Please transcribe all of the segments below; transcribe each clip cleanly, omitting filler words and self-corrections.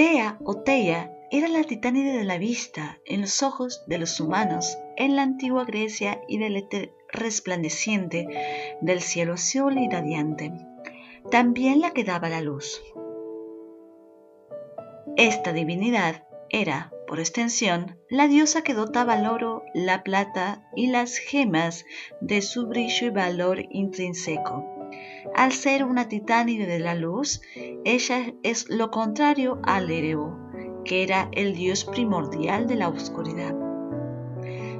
Tea o Teia era la titánide de la vista en los ojos de los humanos en la antigua Grecia y del éter resplandeciente del cielo azul y radiante, también la que daba la luz. Esta divinidad era, por extensión, la diosa que dotaba al oro, la plata y las gemas de su brillo y valor intrínseco. Al ser una titánide de la luz, ella es lo contrario al Erebo, que era el dios primordial de la oscuridad.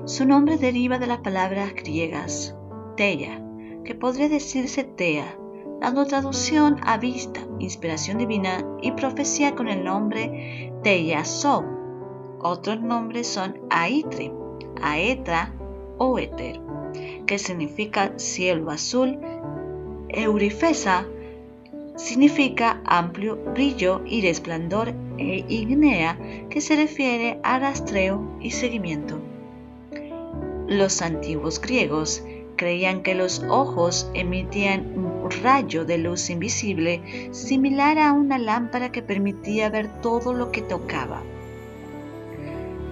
Su nombre deriva de las palabras griegas Teia, que podría decirse Tea, dando traducción a vista, inspiración divina y profecía con el nombre Teiasó. Otros nombres son Aitre, Aetra o Éter, que significa cielo azul. Eurifesa significa amplio brillo y resplandor, e Ignea, que se refiere a rastreo y seguimiento. Los antiguos griegos creían que los ojos emitían un rayo de luz invisible similar a una lámpara que permitía ver todo lo que tocaba.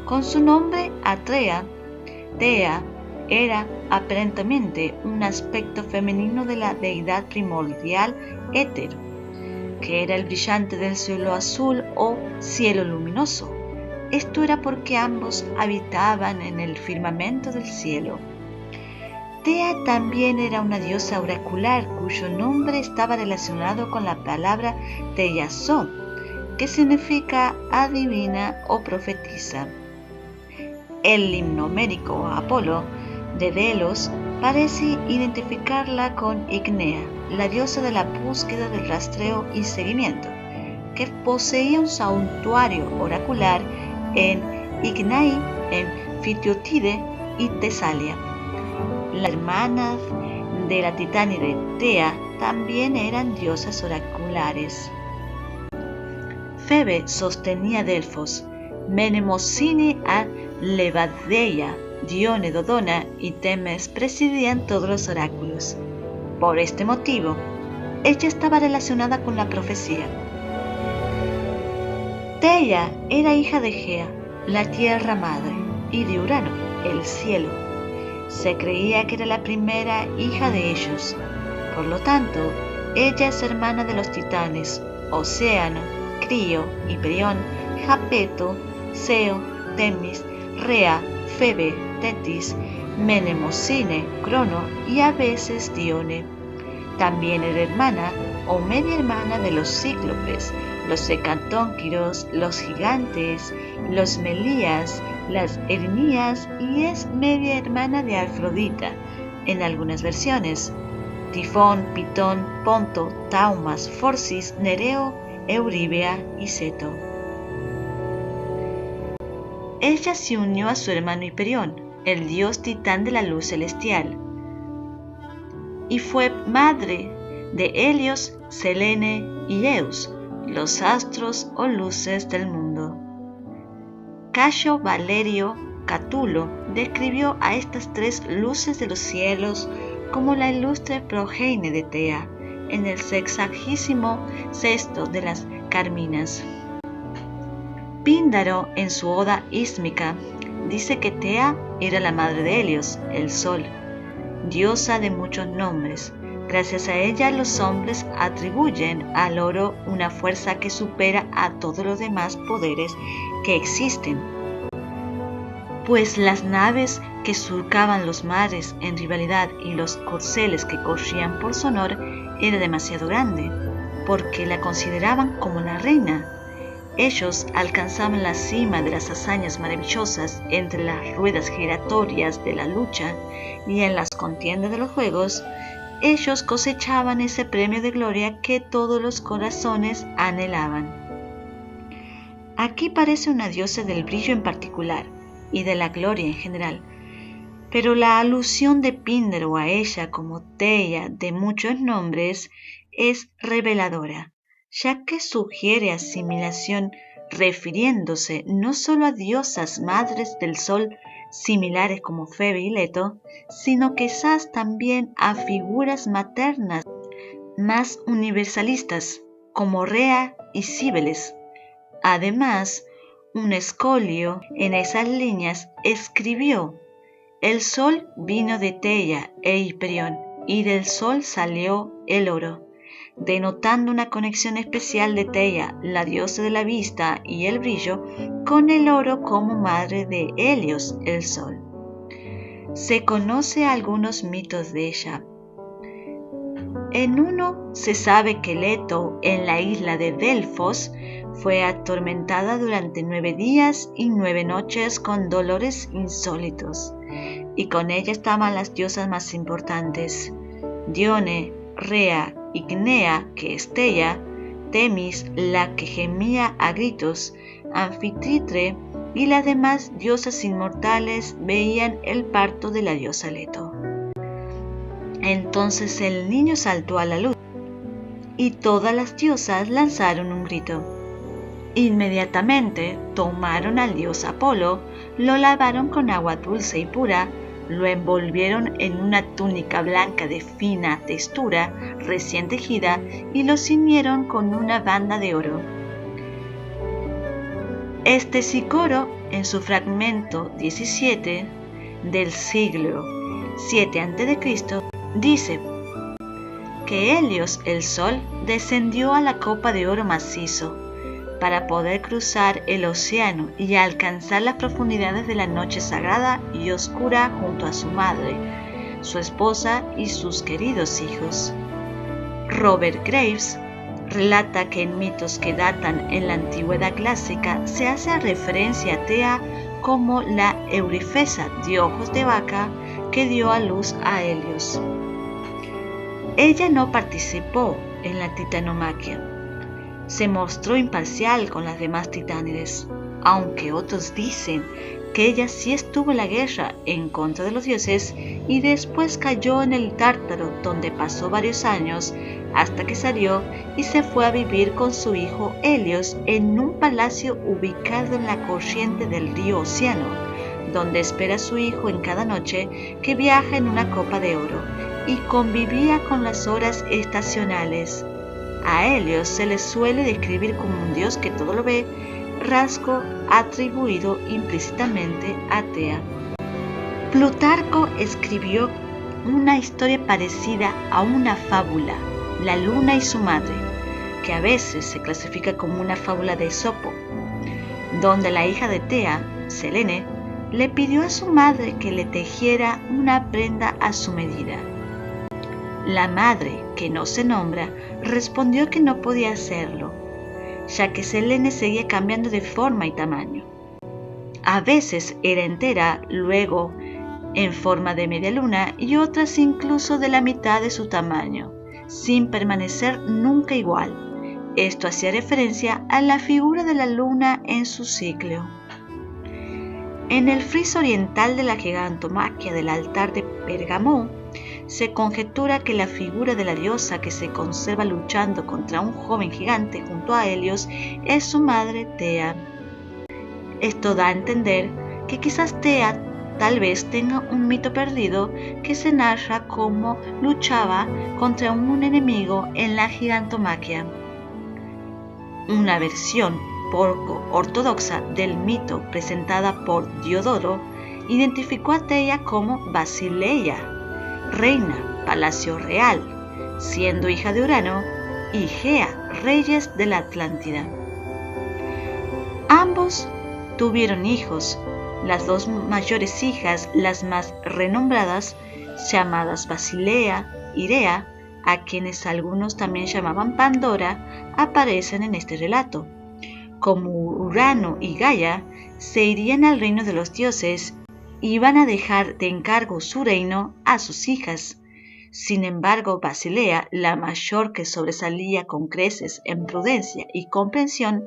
Con su nombre Atrea, Tea era aparentemente un aspecto femenino de la deidad primordial Éter, que era el brillante del cielo azul o cielo luminoso. Esto era porque ambos habitaban en el firmamento del cielo. Tea también era una diosa oracular cuyo nombre estaba relacionado con la palabra Teiasó, que significa adivina o profetiza. El limnomérico Apolo de Delos parece identificarla con Ignea, la diosa de la búsqueda del rastreo y seguimiento, que poseía un santuario oracular en Ignai, en Fitiotide y Tesalia. Las hermanas de la titánide Tea también eran diosas oraculares. Febe sostenía Delfos, Menemosine a Levadeia, Dione Dodona y Temis presidían todos los oráculos. Por este motivo, ella estaba relacionada con la profecía. Teia era hija de Gea, la tierra madre, y de Urano, el cielo. Se creía que era la primera hija de ellos. Por lo tanto, ella es hermana de los titanes, Océano, Crio, Hiperión, Japeto, Seo, Temis, Rea, Febe, Tetis, Menemosine, Crono y a veces Dione. También era hermana o media hermana de los cíclopes, los hecatónquiros, los gigantes, los melías, las ernías y es media hermana de Afrodita en algunas versiones. Tifón, Pitón, Ponto, Taumas, Forcis, Nereo, Euribea y Seto. Ella se unió a su hermano Hiperión, el dios titán de la luz celestial, y fue madre de Helios, Selene y Eus, los astros o luces del mundo. Cayo Valerio Catulo describió a estas tres luces de los cielos como la ilustre progenie de Tea en el 66 de las Carminas. Píndaro, en su Oda Ísmica, dice que Tea era la madre de Helios, el sol, diosa de muchos nombres. Gracias a ella los hombres atribuyen al oro una fuerza que supera a todos los demás poderes que existen, pues las naves que surcaban los mares en rivalidad y los corceles que corrían por su honor era demasiado grande, porque la consideraban como la reina. Ellos alcanzaban la cima de las hazañas maravillosas entre las ruedas giratorias de la lucha y en las contiendas de los juegos. Ellos cosechaban ese premio de gloria que todos los corazones anhelaban. Aquí parece una diosa del brillo en particular y de la gloria en general, pero la alusión de Píndaro a ella como Teia de muchos nombres es reveladora, ya que sugiere asimilación refiriéndose no solo a diosas madres del sol similares como Febe y Leto, sino quizás también a figuras maternas más universalistas como Rea y Cíbeles, Además, un escolio en esas líneas escribió: el sol vino de Teia e Hiperión, y del sol salió el oro, denotando una conexión especial de Teia, la diosa de la vista y el brillo, con el oro como madre de Helios, el sol. Se conoce algunos mitos de ella. En uno se sabe que Leto, en la isla de Delfos, fue atormentada durante 9 días y 9 noches con dolores insólitos, y con ella estaban las diosas más importantes: Dione, Rea, Ignea, que es Teia, Temis, la que gemía a gritos, Anfitritre, y las demás diosas inmortales veían el parto de la diosa Leto. Entonces el niño saltó a la luz, y todas las diosas lanzaron un grito. Inmediatamente tomaron al dios Apolo, lo lavaron con agua dulce y pura, lo envolvieron en una túnica blanca de fina textura, recién tejida, y lo ciñeron con una banda de oro. Este Sicoro, en su fragmento 17 del siglo 7 a.C., dice que Helios, el sol, descendió a la copa de oro macizo para poder cruzar el océano y alcanzar las profundidades de la noche sagrada y oscura junto a su madre, su esposa y sus queridos hijos. Robert Graves relata que en mitos que datan en la antigüedad clásica se hace referencia a Tea como la Eurifesa de ojos de vaca que dio a luz a Helios. Ella no participó en la titanomaquia. Se mostró imparcial con las demás titánides, aunque otros dicen que ella sí estuvo en la guerra en contra de los dioses y después cayó en el Tártaro, donde pasó varios años hasta que salió y se fue a vivir con su hijo Helios en un palacio ubicado en la corriente del río Océano, donde espera a su hijo en cada noche, que viaja en una copa de oro, y convivía con las horas estacionales. A Helios se le suele describir como un dios que todo lo ve, rasgo atribuido implícitamente a Tea. Plutarco escribió una historia parecida a una fábula, La luna y su madre, que a veces se clasifica como una fábula de Esopo, donde la hija de Tea, Selene, le pidió a su madre que le tejiera una prenda a su medida. La madre, que no se nombra, respondió que no podía hacerlo, ya que Selene seguía cambiando de forma y tamaño. A veces era entera, luego en forma de media luna y otras incluso de la mitad de su tamaño, sin permanecer nunca igual. Esto hacía referencia a la figura de la luna en su ciclo. En el friso oriental de la gigantomaquia del altar de Pergamó, se conjetura que la figura de la diosa que se conserva luchando contra un joven gigante junto a Helios es su madre Tea. Esto da a entender que quizás Tea tal vez tenga un mito perdido que se narra cómo luchaba contra un enemigo en la gigantomaquia. Una versión poco ortodoxa del mito presentada por Diodoro identificó a Tea como Basileia, reina, palacio real, siendo hija de Urano y Gea, reyes de la Atlántida. Ambos tuvieron hijos, las dos mayores hijas, las más renombradas, llamadas Basilea y Rea, a quienes algunos también llamaban Pandora, aparecen en este relato. Como Urano y Gaia se irían al reino de los dioses, iban a dejar de encargo su reino a sus hijas. Sin embargo, Basilea, la mayor, que sobresalía con creces en prudencia y comprensión,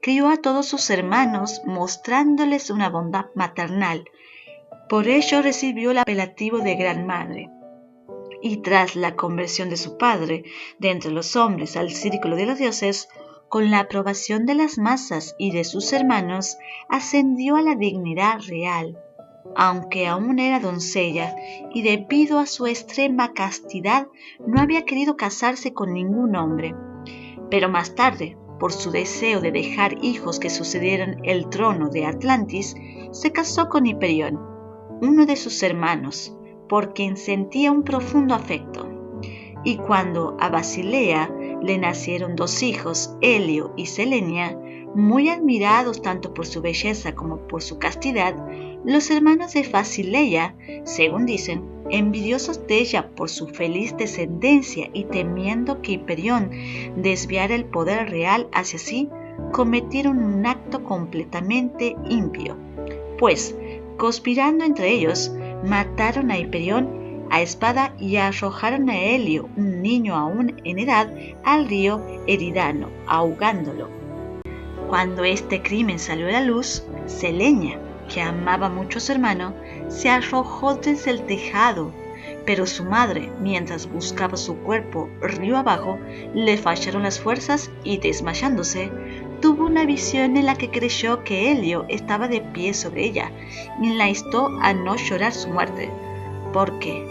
crió a todos sus hermanos mostrándoles una bondad maternal. Por ello recibió el apelativo de Gran Madre. Y tras la conversión de su padre de entre los hombres al círculo de los dioses, con la aprobación de las masas y de sus hermanos, ascendió a la dignidad real, aunque aún era doncella y debido a su extrema castidad no había querido casarse con ningún hombre. Pero más tarde, por su deseo de dejar hijos que sucedieran el trono de Atlantis, se casó con Hiperión, uno de sus hermanos, por quien sentía un profundo afecto. Y cuando a Basilea le nacieron 2 hijos, Helio y Selenia, muy admirados tanto por su belleza como por su castidad, los hermanos de Basilea, según dicen, envidiosos de ella por su feliz descendencia y temiendo que Hiperión desviara el poder real hacia sí, cometieron un acto completamente impío, pues, conspirando entre ellos, mataron a Hiperión a espada y arrojaron a Helio, un niño aún en edad, al río Eridano, ahogándolo. Cuando este crimen salió a la luz, Selenia, que amaba mucho a su hermano, se arrojó desde el tejado, pero su madre, mientras buscaba su cuerpo río abajo, le fallaron las fuerzas y, desmayándose, tuvo una visión en la que creyó que Helio estaba de pie sobre ella y la instó a no llorar su muerte, porque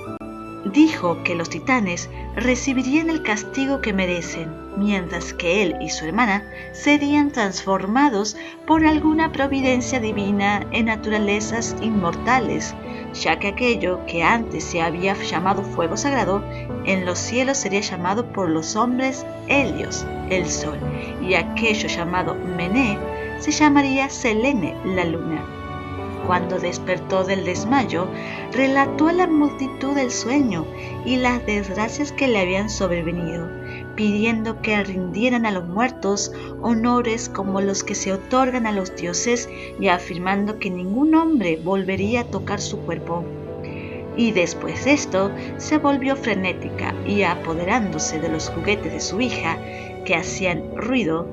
dijo que los titanes recibirían el castigo que merecen, mientras que él y su hermana serían transformados por alguna providencia divina en naturalezas inmortales, ya que aquello que antes se había llamado fuego sagrado, en los cielos sería llamado por los hombres Helios, el sol, y aquello llamado Mené se llamaría Selene, la luna. Cuando despertó del desmayo, relató a la multitud el sueño y las desgracias que le habían sobrevenido, pidiendo que rindieran a los muertos honores como los que se otorgan a los dioses y afirmando que ningún hombre volvería a tocar su cuerpo. Y después de esto, se volvió frenética y, apoderándose de los juguetes de su hija, que hacían ruido,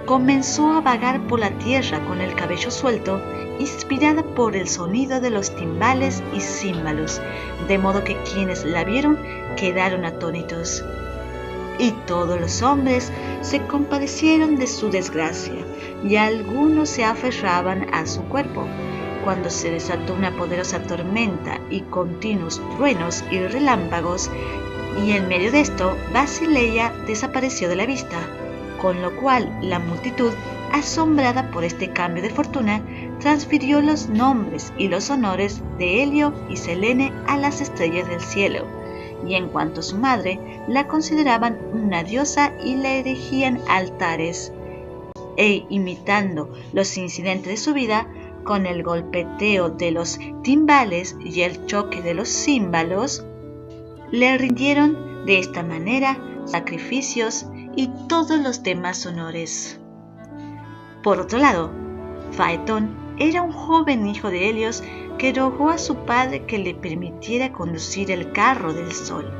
comenzó a vagar por la tierra con el cabello suelto, inspirada por el sonido de los timbales y címbalos, de modo que quienes la vieron quedaron atónitos. Y todos los hombres se compadecieron de su desgracia, y algunos se aferraban a su cuerpo, cuando se desató una poderosa tormenta y continuos truenos y relámpagos, y en medio de esto Basilea desapareció de la vista, con lo cual la multitud, asombrada por este cambio de fortuna, transfirió los nombres y los honores de Helio y Selene a las estrellas del cielo, y en cuanto a su madre, la consideraban una diosa y le erigían altares, e imitando los incidentes de su vida, con el golpeteo de los timbales y el choque de los címbalos, le rindieron de esta manera sacrificios y todos los demás honores. Por otro lado, Faetón era un joven hijo de Helios que rogó a su padre que le permitiera conducir el carro del sol.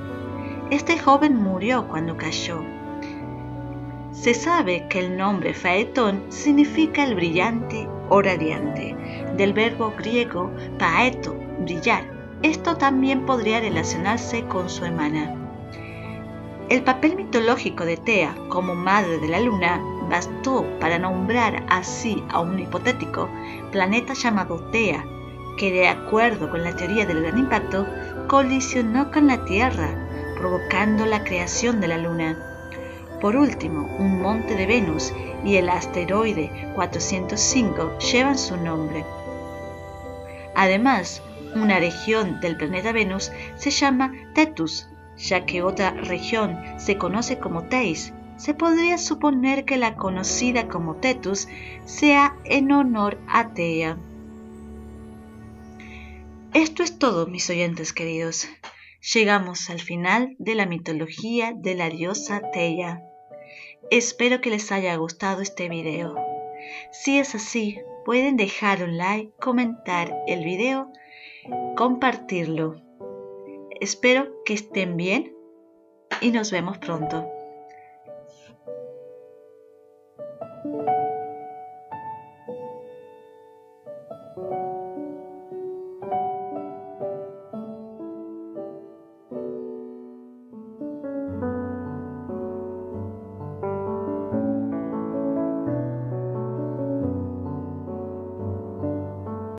Este joven murió cuando cayó. Se sabe que el nombre Faetón significa el brillante o radiante, del verbo griego paeto, brillar. Esto también podría relacionarse con su hermana. El papel mitológico de Tea como madre de la luna bastó para nombrar así a un hipotético planeta llamado Tea, que de acuerdo con la teoría del gran impacto, colisionó con la Tierra, provocando la creación de la luna. Por último, un monte de Venus y el asteroide 405 llevan su nombre. Además, una región del planeta Venus se llama Tethys, ya que otra región se conoce como Theis. Se podría suponer que la conocida como Tethys sea en honor a Tea. Esto es todo, mis oyentes queridos. Llegamos al final de la mitología de la diosa Tea. Espero que les haya gustado este video. Si es así, pueden dejar un like, comentar el video, compartirlo. Espero que estén bien y nos vemos pronto.